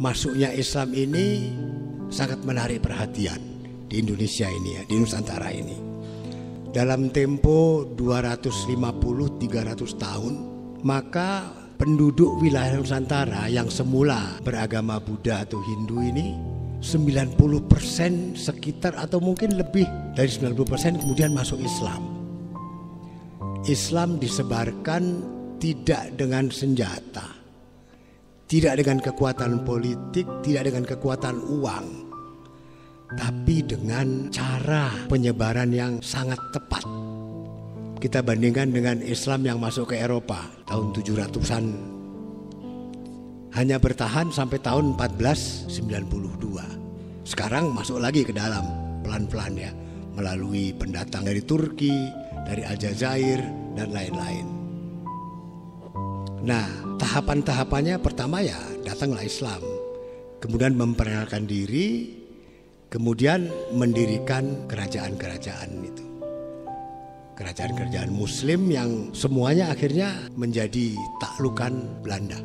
masuknya Islam ini sangat menarik perhatian di Indonesia ini ya, di Nusantara ini. Dalam tempo 250-300 tahun, maka penduduk wilayah Nusantara yang semula beragama Buddha atau Hindu ini 90% sekitar atau mungkin lebih dari 90% kemudian masuk Islam. Islam disebarkan tidak dengan senjata, tidak dengan kekuatan politik, tidak dengan kekuatan uang, tapi dengan cara penyebaran yang sangat tepat. Kita bandingkan dengan Islam yang masuk ke Eropa tahun 700-an, hanya bertahan sampai tahun 1492. Sekarang masuk lagi ke dalam pelan-pelan ya, melalui pendatang dari Turki, dari Aljazair dan lain-lain. Nah, tahapan-tahapannya pertama ya datanglah Islam, kemudian memperkenalkan diri, kemudian mendirikan kerajaan-kerajaan itu. Kerajaan-kerajaan Muslim yang semuanya akhirnya menjadi taklukan Belanda.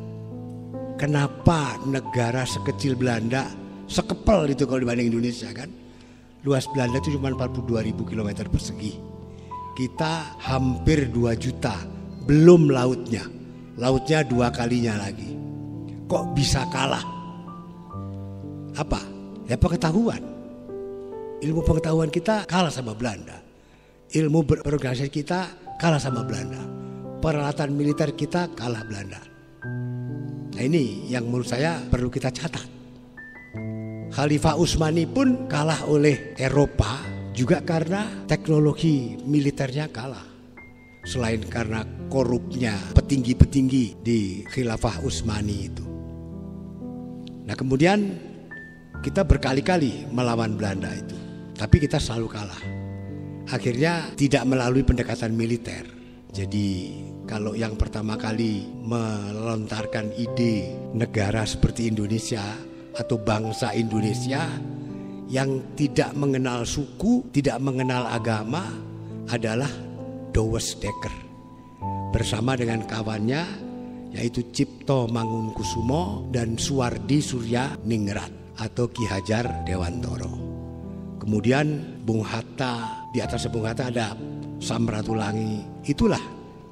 Kenapa negara sekecil Belanda sekepel itu kalau dibanding Indonesia kan? Luas Belanda itu cuma 42.000 km persegi. Kita hampir 2 juta, belum lautnya. Lautnya 2 kalinya lagi. Kok bisa kalah? Apa? Ya pengetahuan. Ilmu pengetahuan kita kalah sama Belanda. Ilmu berorganisasi kita kalah sama Belanda. Peralatan militer kita kalah Belanda. Nah ini yang menurut saya perlu kita catat. Khalifah Utsmani pun kalah oleh Eropa juga karena teknologi militernya kalah. Selain karena korupnya petinggi-petinggi di Khilafah Utsmani itu. Nah kemudian kita berkali-kali melawan Belanda itu, tapi kita selalu kalah. Akhirnya tidak melalui pendekatan militer. Jadi kalau yang pertama kali melontarkan ide negara seperti Indonesia atau bangsa Indonesia yang tidak mengenal suku, tidak mengenal agama adalah Dowes Dekker bersama dengan kawannya yaitu Cipto Mangunkusumo dan Suwardi Surya Ningrat atau Ki Hajar Dewantoro. Kemudian Bung Hatta, di atas Bung Hatta ada Samratulangi. Itulah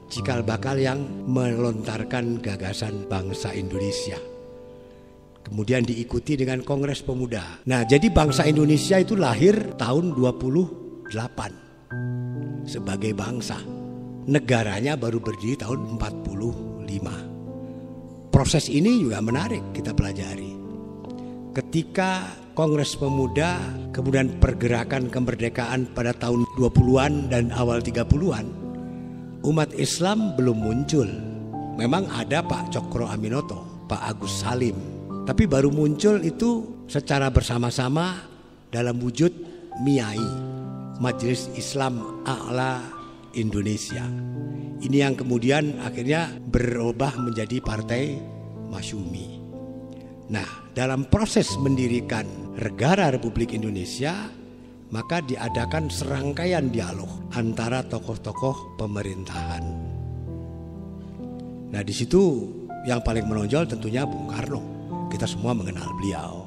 cikal bakal yang melontarkan gagasan bangsa Indonesia. Kemudian diikuti dengan Kongres Pemuda. Nah, jadi bangsa Indonesia itu lahir tahun 28 sebagai bangsa. Negaranya baru berdiri tahun 45. Proses ini juga menarik kita pelajari. Ketika Kongres Pemuda, kemudian pergerakan kemerdekaan pada tahun 20-an dan awal 30-an, umat Islam belum muncul. Memang ada Pak Cokro Aminoto, Pak Agus Salim, tapi baru muncul itu secara bersama-sama dalam wujud MIAI, Majelis Islam A'la Indonesia. Ini yang kemudian akhirnya berubah menjadi Partai Masyumi. Nah, dalam proses mendirikan Negara Republik Indonesia, maka diadakan serangkaian dialog antara tokoh-tokoh pemerintahan. Nah, di situ yang paling menonjol tentunya Bung Karno. Kita semua mengenal beliau.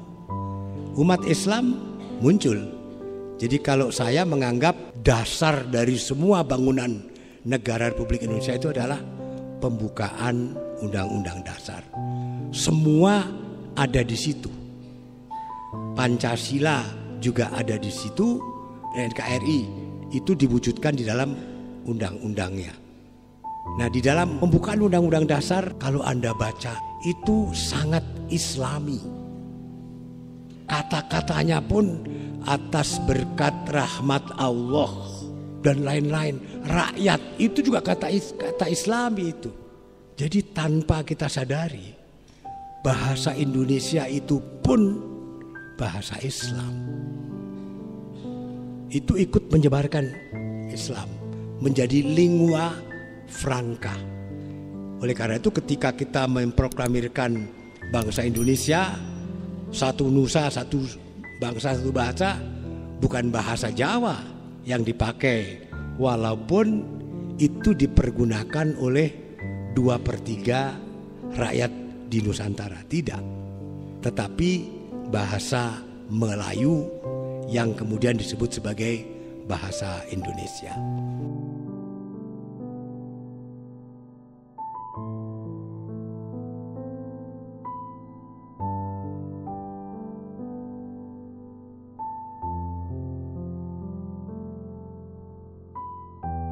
Umat Islam muncul. Jadi kalau saya menganggap dasar dari semua bangunan Negara Republik Indonesia itu adalah pembukaan Undang-Undang Dasar. Semua ada di situ. Pancasila juga ada di situ, dan NKRI itu diwujudkan di dalam undang-undangnya. Nah, di dalam pembukaan Undang-Undang Dasar kalau Anda baca itu sangat Islami. Kata-katanya pun atas berkat rahmat Allah dan lain-lain. Rakyat itu juga kata Islami itu. Jadi tanpa kita sadari, bahasa Indonesia itu pun bahasa Islam. Itu ikut menyebarkan Islam menjadi lingua franca. Oleh karena itu ketika kita memproklamirkan bangsa Indonesia, satu nusa, satu bangsa, satu bahasa, bukan bahasa Jawa yang dipakai, walaupun itu dipergunakan oleh 2/3 rakyat di Nusantara. Tidak. tetapi bahasa Melayu yang kemudian disebut sebagai bahasa Indonesia.